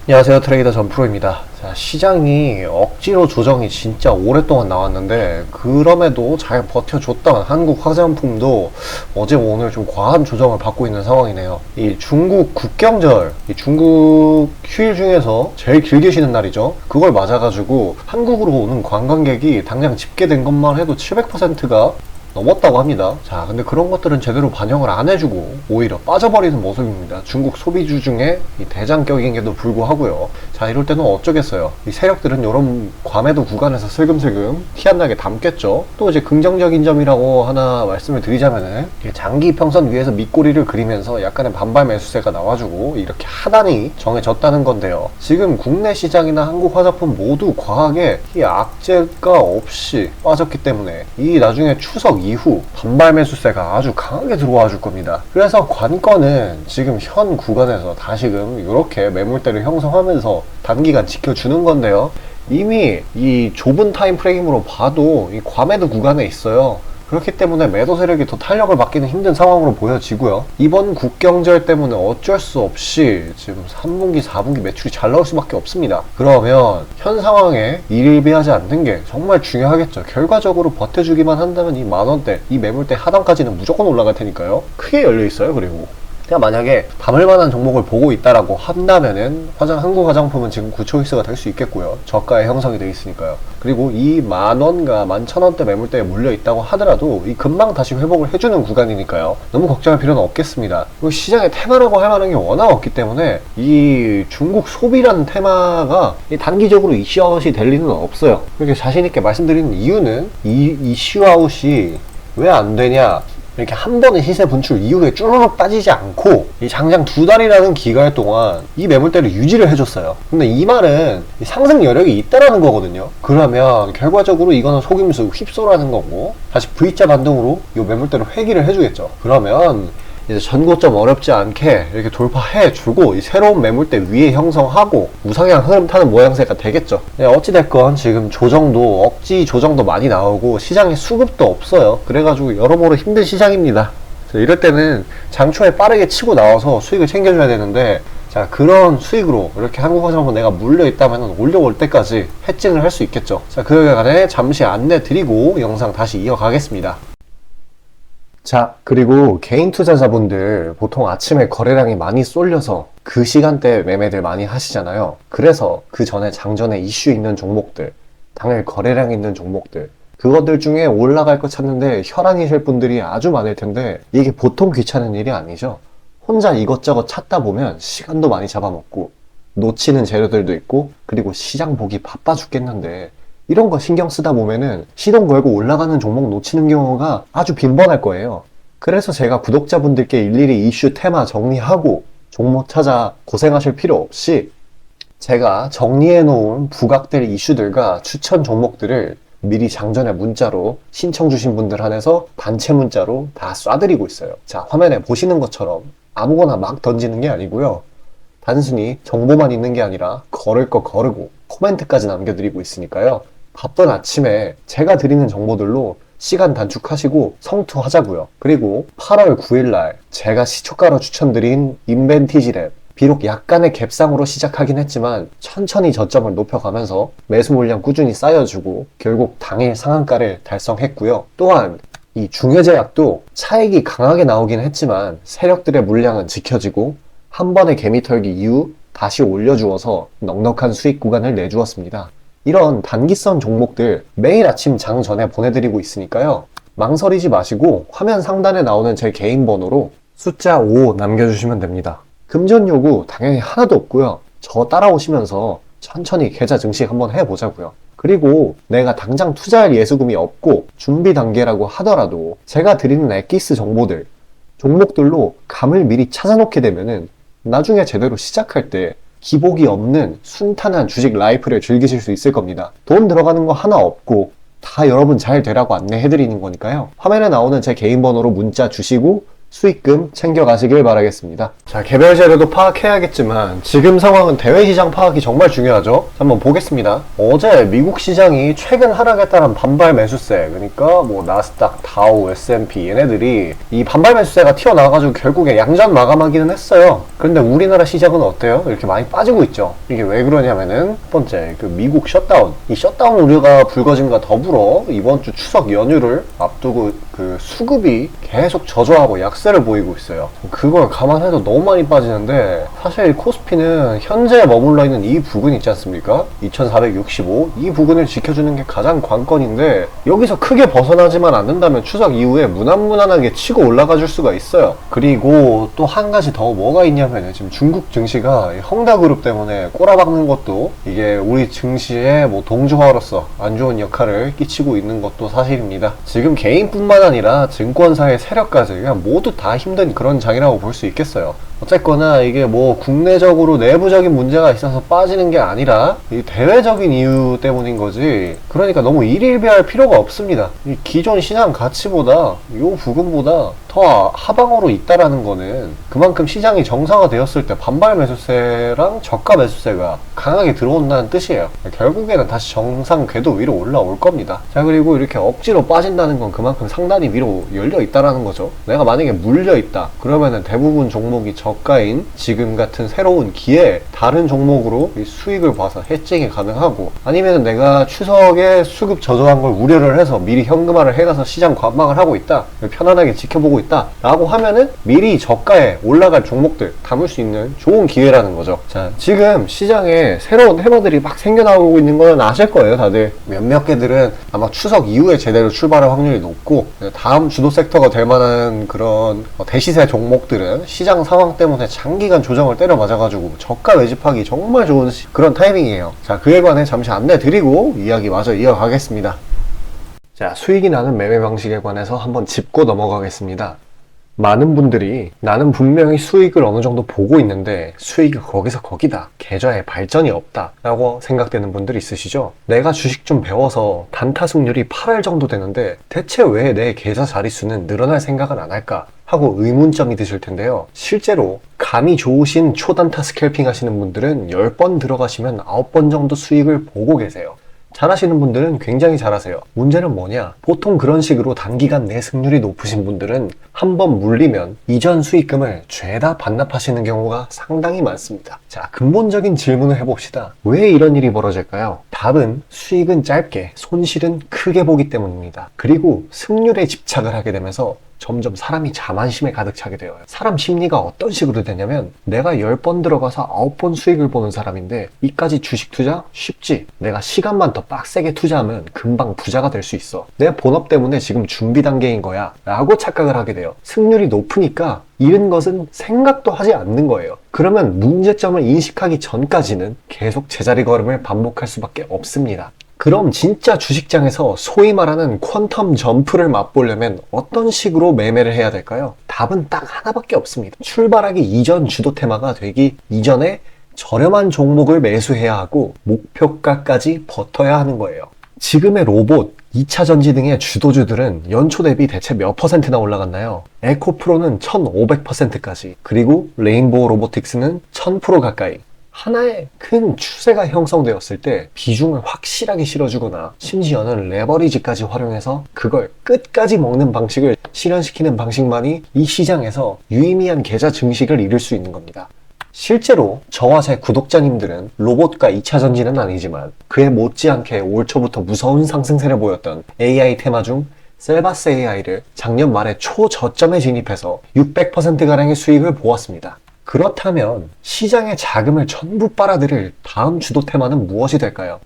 안녕하세요. 트레이더 전프로입니다. 자, 시장이 억지로 조정이 진짜 오랫동안 나왔는데 그럼에도 잘 버텨줬던 한국 화장품도 어제 오늘 좀 과한 조정을 받고 있는 상황이네요. 이 중국 국경절, 이 중국 휴일 중에서 제일 길게 쉬는 날이죠. 그걸 맞아가지고 한국으로 오는 관광객이 당장 집계된 것만 해도 700%가 넘었다고 합니다. 자, 근데 그런 것들은 제대로 반영을 안 해주고 오히려 빠져버리는 모습입니다. 중국 소비주 중에 이 대장격인데도 불구하고요. 자, 이럴 때는 어쩌겠어요. 이 세력들은 이런 과매도 구간에서 슬금슬금 티 안 나게 담겠죠. 또 이제 긍정적인 점이라고 하나 말씀을 드리자면은 장기 평선 위에서 밑꼬리를 그리면서 약간의 반발 매수세가 나와주고 이렇게 하단이 정해졌다는 건데요. 지금 국내 시장이나 한국 화장품 모두 과하게 이 악재가 없이 빠졌기 때문에 이 나중에 추석 이후 반발 매수세가 아주 강하게 들어와 줄 겁니다. 그래서 관건은 지금 현 구간에서 다시금 이렇게 매물대를 형성하면서 단기간 지켜주는 건데요. 이미 이 좁은 타임 프레임으로 봐도 이 과매도 구간에 있어요. 그렇기 때문에 매도 세력이 더 탄력을 받기는 힘든 상황으로 보여지고요. 이번 국경절 때문에 어쩔 수 없이 지금 3분기, 4분기 매출이 잘 나올 수밖에 없습니다. 그러면 현 상황에 일일비하지 않는 게 정말 중요하겠죠. 결과적으로 버텨주기만 한다면 이 만원대, 이 매물대 하단까지는 무조건 올라갈 테니까요. 크게 열려있어요. 그리고 그냥 만약에 담을 만한 종목을 보고 있다라고 한다면은 한국 화장품은 지금 굿초이스가 될 수 있겠고요. 저가에 형성이 되어 있으니까요. 그리고 이 만원과 11,000원대 매물대에 물려 있다고 하더라도 이 금방 다시 회복을 해주는 구간이니까요. 너무 걱정할 필요는 없겠습니다. 그리고 시장의 테마라고 할 만한 게 워낙 없기 때문에 이 중국 소비라는 테마가 단기적으로 이슈아웃이 될 리는 없어요. 그렇게 자신있게 말씀드리는 이유는 이 이슈아웃이 왜 안 되냐, 이렇게 한 번의 시세 분출 이후에 쭈르륵 빠지지 않고 이 장장 2달이라는 기간 동안 이 매물대를 유지를 해줬어요. 근데 이 말은 상승 여력이 있다라는 거거든요. 그러면 결과적으로 이거는 속임수 휩소라는 거고 다시 V자 반등으로 이 매물대를 회귀를 해주겠죠. 그러면 이제 전고점 어렵지 않게 이렇게 돌파해주고 이 새로운 매물대 위에 형성하고 우상향 흐름 타는 모양새가 되겠죠. 네, 어찌됐건 지금 조정도 억지 조정도 많이 나오고 시장에 수급도 없어요. 그래가지고 여러모로 힘든 시장입니다. 이럴 때는 장초에 빠르게 치고 나와서 수익을 챙겨줘야 되는데, 자, 그런 수익으로 이렇게 한국화장품 내가 물려있다면 올려올 때까지 해칭을 할 수 있겠죠. 자, 그에 관해 잠시 안내 드리고 영상 다시 이어가겠습니다. 자, 그리고 개인 투자자분들 보통 아침에 거래량이 많이 쏠려서 그 시간대에 매매들 많이 하시잖아요. 그래서 그 전에 장전에 이슈 있는 종목들, 당일 거래량 있는 종목들, 그것들 중에 올라갈 거 찾는데 혈안이실 분들이 아주 많을 텐데 이게 보통 귀찮은 일이 아니죠. 혼자 이것저것 찾다 보면 시간도 많이 잡아먹고 놓치는 재료들도 있고, 그리고 시장 보기 바빠 죽겠는데 이런 거 신경 쓰다 보면은 시동 걸고 올라가는 종목 놓치는 경우가 아주 빈번할 거예요. 그래서 제가 구독자분들께 일일이 이슈 테마 정리하고 종목 찾아 고생하실 필요 없이 제가 정리해 놓은 부각될 이슈들과 추천 종목들을 미리 장전에 문자로 신청 주신 분들 한해서 단체 문자로 다 쏴드리고 있어요. 자, 화면에 보시는 것처럼 아무거나 막 던지는 게 아니고요. 단순히 정보만 있는 게 아니라 걸을 거 거르고 코멘트까지 남겨드리고 있으니까요. 바쁜 아침에 제가 드리는 정보들로 시간 단축하시고 성투하자고요. 그리고 8월 9일날 제가 시초가로 추천드린 인벤티지랩, 비록 약간의 갭상으로 시작하긴 했지만 천천히 저점을 높여가면서 매수 물량 꾸준히 쌓여주고 결국 당일 상한가를 달성했고요. 또한 이 중해제약도 차익이 강하게 나오긴 했지만 세력들의 물량은 지켜지고 한 번의 개미털기 이후 다시 올려주어서 넉넉한 수익 구간을 내주었습니다. 이런 단기성 종목들 매일 아침 장 전에 보내드리고 있으니까요. 망설이지 마시고 화면 상단에 나오는 제 개인 번호로 숫자 5 남겨주시면 됩니다. 금전 요구 당연히 하나도 없고요. 저 따라오시면서 천천히 계좌 증식 한번 해보자고요. 그리고 내가 당장 투자할 예수금이 없고 준비 단계라고 하더라도 제가 드리는 엑기스 정보들, 종목들로 감을 미리 찾아놓게 되면은 나중에 제대로 시작할 때 기복이 없는 순탄한 주식 라이프를 즐기실 수 있을 겁니다. 돈 들어가는 거 하나 없고 다 여러분 잘 되라고 안내해드리는 거니까요. 화면에 나오는 제 개인 번호로 문자 주시고 수익금 챙겨가시길 바라겠습니다. 자, 개별 재료도 파악해야겠지만 지금 상황은 대외 시장 파악이 정말 중요하죠. 한번 보겠습니다. 어제 미국 시장이 최근 하락에 따른 반발 매수세, 그러니까 뭐 나스닥, 다우, S&P 얘네들이 이 반발 매수세가 튀어나와가지고 결국에 양전 마감하기는 했어요. 그런데 우리나라 시장은 어때요? 이렇게 많이 빠지고 있죠. 이게 왜 그러냐면은 첫 번째, 그 미국 셧다운, 이 셧다운 우려가 불거짐과 더불어 이번 주 추석 연휴를 앞두고 그 수급이 계속 저조하고 약세를 보이고 있어요. 그걸 감안해도 너무 많이 빠지는데, 사실 코스피는 현재 머물러 있는 이 부근 있지 않습니까? 2465, 이 부근을 지켜주는 게 가장 관건인데, 여기서 크게 벗어나지만 않는다면 추석 이후에 무난무난하게 치고 올라가 줄 수가 있어요. 그리고 또 한 가지 더 뭐가 있냐면, 지금 중국 증시가 헝다그룹 때문에 꼬라박는 것도 이게 우리 증시에 뭐 동조화로서 안 좋은 역할을 끼치고 있는 것도 사실입니다. 지금 개인뿐만 아니라 증권사의 세력까지 그냥 모두 다 힘든 그런 장이라고 볼 수 있겠어요. 어쨌거나 이게 뭐 국내적으로 내부적인 문제가 있어서 빠지는 게 아니라 이 대외적인 이유 때문인 거지, 그러니까 너무 일일비할 필요가 없습니다. 이 기존 시장 가치보다 요 부근보다 더 하방으로 있다라는 거는 그만큼 시장이 정상화되었을 때 반발 매수세랑 저가 매수세가 강하게 들어온다는 뜻이에요. 결국에는 다시 정상 궤도 위로 올라올 겁니다. 자, 그리고 이렇게 억지로 빠진다는 건 그만큼 상단이 위로 열려 있다라는 거죠. 내가 만약에 물려 있다 그러면은 대부분 종목이 저가인 지금 같은 새로운 기회에 다른 종목으로 이 수익을 봐서 해칭이 가능하고, 아니면 내가 추석에 수급 저조한 걸 우려를 해서 미리 현금화를 해놔서 시장 관망을 하고 있다, 편안하게 지켜보고 있다 라고 하면은 미리 저가에 올라갈 종목들 담을 수 있는 좋은 기회라는 거죠. 자, 지금 시장에 새로운 테마들이 막 생겨나오고 있는 건 아실 거예요. 다들 몇몇 개들은 아마 추석 이후에 제대로 출발할 확률이 높고, 다음 주도 섹터가 될 만한 그런 대시세 종목들은 시장 상황 때문에 장기간 조정을 때려 맞아가지고 저가 매집하기 정말 좋은 그런 타이밍이에요. 자, 그에 관해 잠시 안내 드리고 이야기 마저 이어가겠습니다. 자, 수익이 나는 매매 방식에 관해서 한번 짚고 넘어가겠습니다. 많은 분들이 나는 분명히 수익을 어느 정도 보고 있는데 수익이 거기서 거기다, 계좌에 발전이 없다 라고 생각되는 분들이 있으시죠? 내가 주식 좀 배워서 단타 승률이 8할 정도 되는데 대체 왜 내 계좌 자릿수는 늘어날 생각은 안 할까 하고 의문점이 드실 텐데요. 실제로 감이 좋으신 초단타 스캘핑 하시는 분들은 10번 들어가시면 9번 정도 수익을 보고 계세요. 잘하시는 분들은 굉장히 잘하세요. 문제는 뭐냐? 보통 그런 식으로 단기간 내 승률이 높으신 분들은 한번 물리면 이전 수익금을 죄다 반납하시는 경우가 상당히 많습니다. 자, 근본적인 질문을 해봅시다. 왜 이런 일이 벌어질까요? 답은 수익은 짧게, 손실은 크게 보기 때문입니다. 그리고 승률에 집착을 하게 되면서 점점 사람이 자만심에 가득 차게 돼요. 사람 심리가 어떤 식으로 되냐면, 내가 10번 들어가서 9번 수익을 보는 사람인데 이까지 주식 투자? 쉽지. 내가 시간만 더 빡세게 투자하면 금방 부자가 될 수 있어. 내 본업 때문에 지금 준비 단계인 거야 라고 착각을 하게 돼요. 승률이 높으니까 잃은 것은 생각도 하지 않는 거예요. 그러면 문제점을 인식하기 전까지는 계속 제자리 걸음을 반복할 수밖에 없습니다. 그럼 진짜 주식장에서 소위 말하는 퀀텀 점프를 맛보려면 어떤 식으로 매매를 해야 될까요? 답은 딱 하나밖에 없습니다. 출발하기 이전 주도 테마가 되기 이전에 저렴한 종목을 매수해야 하고 목표가까지 버텨야 하는 거예요. 지금의 로봇, 2차 전지 등의 주도주들은 연초 대비 대체 몇 %나 올라갔나요? 에코프로는 1500%까지, 그리고 레인보우 로보틱스는 1000% 가까이. 하나의 큰 추세가 형성되었을 때 비중을 확실하게 실어주거나 심지어는 레버리지까지 활용해서 그걸 끝까지 먹는 방식을 실현시키는 방식만이 이 시장에서 유의미한 계좌 증식을 이룰 수 있는 겁니다. 실제로 저와 제 구독자님들은 로봇과 2차 전지는 아니지만 그에 못지않게 올 초부터 무서운 상승세를 보였던 AI 테마 중 셀바스 AI를 작년 말에 초저점에 진입해서 600%가량의 수익을 보았습니다. 그렇다면 시장의 자금을 전부 빨아들일 다음 주도 테마는 무엇이 될까요?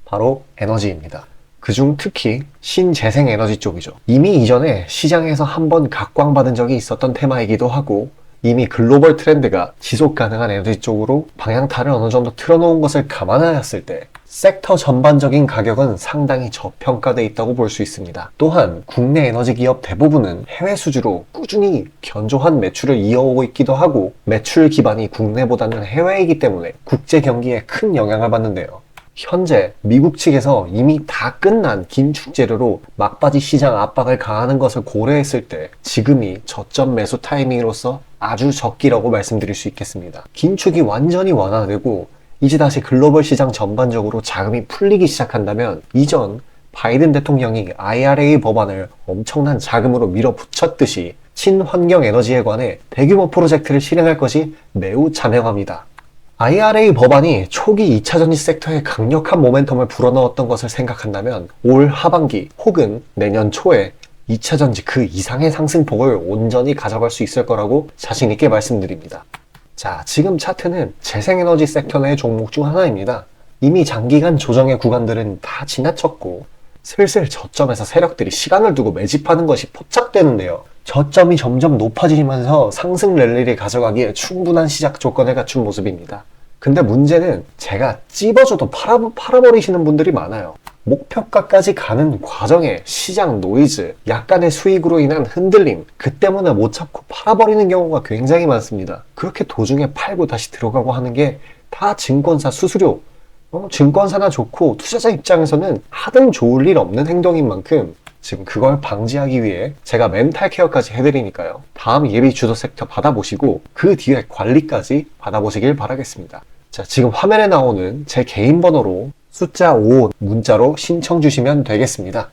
바로 에너지입니다. 그중 특히 신재생 에너지 쪽이죠. 이미 이전에 시장에서 한번 각광받은 적이 있었던 테마이기도 하고, 이미 글로벌 트렌드가 지속 가능한 에너지 쪽으로 방향타를 어느 정도 틀어놓은 것을 감안하였을 때 섹터 전반적인 가격은 상당히 저평가되어 있다고 볼 수 있습니다. 또한 국내 에너지 기업 대부분은 해외 수주로 꾸준히 견조한 매출을 이어오고 있기도 하고, 매출 기반이 국내보다는 해외이기 때문에 국제 경기에 큰 영향을 받는데요. 현재 미국 측에서 이미 다 끝난 긴축 재료로 막바지 시장 압박을 가하는 것을 고려했을 때 지금이 저점 매수 타이밍으로서 아주 적기라고 말씀드릴 수 있겠습니다. 긴축이 완전히 완화되고 이제 다시 글로벌 시장 전반적으로 자금이 풀리기 시작한다면 이전 바이든 대통령이 IRA 법안을 엄청난 자금으로 밀어붙였듯이 친환경 에너지에 관해 대규모 프로젝트를 실행할 것이 매우 자명합니다. IRA 법안이 초기 2차전지 섹터에 강력한 모멘텀을 불어넣었던 것을 생각한다면 올 하반기 혹은 내년 초에 2차전지 그 이상의 상승폭을 온전히 가져갈 수 있을 거라고 자신있게 말씀드립니다. 자, 지금 차트는 재생에너지 섹터 내 종목 중 하나입니다. 이미 장기간 조정의 구간들은 다 지나쳤고 슬슬 저점에서 세력들이 시간을 두고 매집하는 것이 포착되는데요. 저점이 점점 높아지면서 상승 랠리를 가져가기에 충분한 시작 조건을 갖춘 모습입니다. 근데 문제는 제가 찝어줘도 팔아버리시는 분들이 많아요. 목표가까지 가는 과정에 시장 노이즈, 약간의 수익으로 인한 흔들림, 그 때문에 못 참고 팔아버리는 경우가 굉장히 많습니다. 그렇게 도중에 팔고 다시 들어가고 하는 게 다 증권사 수수료, 증권사나 좋고 투자자 입장에서는 하등 좋을 일 없는 행동인 만큼 지금 그걸 방지하기 위해 제가 멘탈 케어까지 해드리니까요. 다음 예비 주도 섹터 받아보시고 그 뒤에 관리까지 받아보시길 바라겠습니다. 자, 지금 화면에 나오는 제 개인 번호로 숫자 5 문자로 신청 주시면 되겠습니다.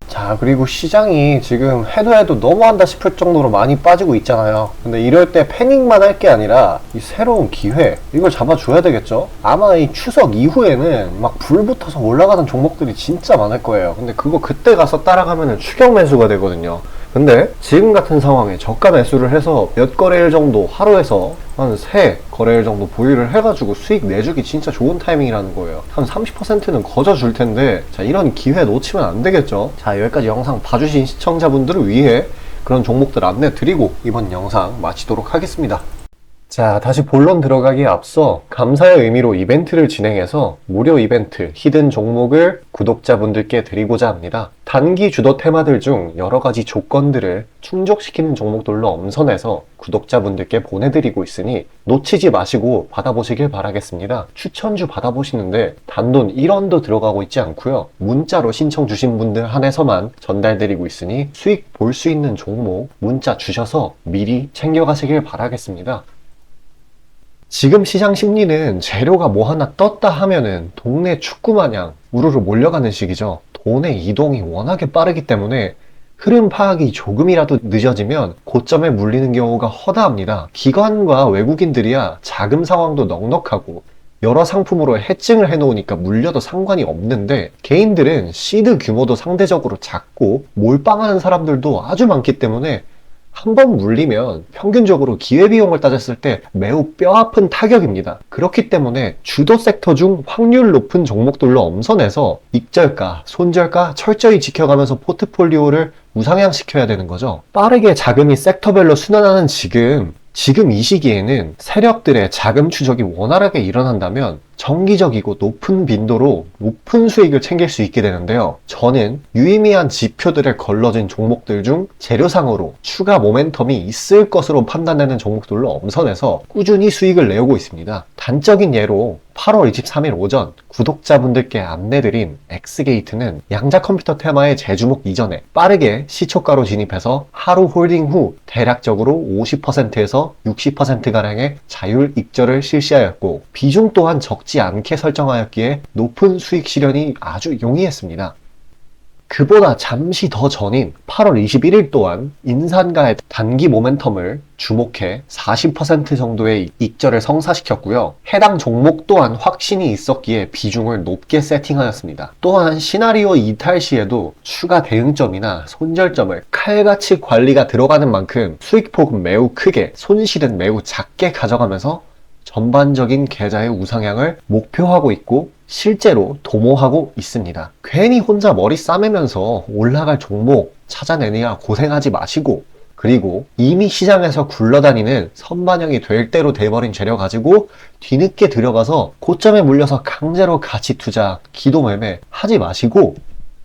자, 그리고 시장이 지금 해도 너무한다 싶을 정도로 많이 빠지고 있잖아요. 근데 이럴 때 패닉만 할 게 아니라 이 새로운 기회, 이걸 잡아줘야 되겠죠? 아마 이 추석 이후에는 막 불 붙어서 올라가는 종목들이 진짜 많을 거예요. 근데 그거 그때 가서 따라가면 추격 매수가 되거든요. 근데 지금 같은 상황에 저가 매수를 해서 몇 거래일 정도 하루에서 한 3거래일 정도 보유를 해가지고 수익 내주기 진짜 좋은 타이밍이라는 거예요. 한 30%는 거저 줄 텐데, 자, 이런 기회 놓치면 안 되겠죠. 자, 여기까지 영상 봐주신 시청자분들을 위해 그런 종목들 안내 드리고 이번 영상 마치도록 하겠습니다. 자, 다시 본론 들어가기에 앞서 감사의 의미로 이벤트를 진행해서 무료 이벤트 히든 종목을 구독자분들께 드리고자 합니다. 단기 주도 테마들 중 여러 가지 조건들을 충족시키는 종목들로 엄선해서 구독자분들께 보내드리고 있으니 놓치지 마시고 받아보시길 바라겠습니다. 추천주 받아보시는데 단돈 1원도 들어가고 있지 않고요. 문자로 신청 주신 분들 한해서만 전달드리고 있으니 수익 볼 수 있는 종목 문자 주셔서 미리 챙겨가시길 바라겠습니다. 지금 시장 심리는 재료가 뭐 하나 떴다 하면은 동네 축구 마냥 우르르 몰려가는 시기죠. 돈의 이동이 워낙에 빠르기 때문에 흐름 파악이 조금이라도 늦어지면 고점에 물리는 경우가 허다합니다. 기관과 외국인들이야 자금 상황도 넉넉하고 여러 상품으로 해증을 해놓으니까 물려도 상관이 없는데 개인들은 시드 규모도 상대적으로 작고 몰빵하는 사람들도 아주 많기 때문에 한 번 물리면 평균적으로 기회비용을 따졌을 때 매우 뼈아픈 타격입니다. 그렇기 때문에 주도 섹터 중 확률 높은 종목들로 엄선해서 익절가, 손절가 철저히 지켜가면서 포트폴리오를 우상향시켜야 되는 거죠. 빠르게 자금이 섹터별로 순환하는 지금 이 시기에는 세력들의 자금 추적이 원활하게 일어난다면 정기적이고 높은 빈도로 높은 수익을 챙길 수 있게 되는데요. 저는 유의미한 지표들을 걸러진 종목들 중 재료상으로 추가 모멘텀이 있을 것으로 판단되는 종목들로 엄선해서 꾸준히 수익을 내오고 있습니다. 단적인 예로 8월 23일 오전 구독자분들께 안내드린 엑스게이트는 양자 컴퓨터 테마의 재주목 이전에 빠르게 시초가로 진입해서 하루 홀딩 후 대략적으로 50%에서 60%가량의 자율 익절을 실시하였고 비중 또한 적지 않게 설정하였기에 높은 수익 실현이 아주 용이했습니다. 그보다 잠시 더 전인 8월 21일 또한 인산가의 단기 모멘텀을 주목해 40% 정도의 익절을 성사시켰고요. 해당 종목 또한 확신이 있었기에 비중을 높게 세팅하였습니다. 또한 시나리오 이탈 시에도 추가 대응점이나 손절점을 칼같이 관리가 들어가는 만큼 수익폭은 매우 크게, 손실은 매우 작게 가져가면서 전반적인 계좌의 우상향을 목표하고 있고 실제로 도모하고 있습니다. 괜히 혼자 머리 싸매면서 올라갈 종목 찾아내느냐 고생하지 마시고, 그리고 이미 시장에서 굴러다니는 선반영이 될 대로 돼버린 재료 가지고 뒤늦게 들어가서 고점에 물려서 강제로 가치 투자, 기도 매매 하지 마시고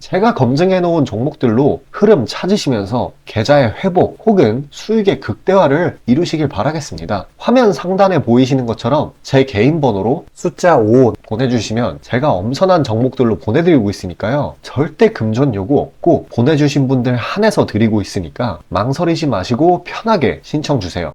제가 검증해 놓은 종목들로 흐름 찾으시면서 계좌의 회복 혹은 수익의 극대화를 이루시길 바라겠습니다. 화면 상단에 보이시는 것처럼 제 개인 번호로 숫자 5 보내주시면 제가 엄선한 종목들로 보내드리고 있으니까요. 절대 금전 요구 없고 보내주신 분들 한해서 드리고 있으니까 망설이지 마시고 편하게 신청 주세요.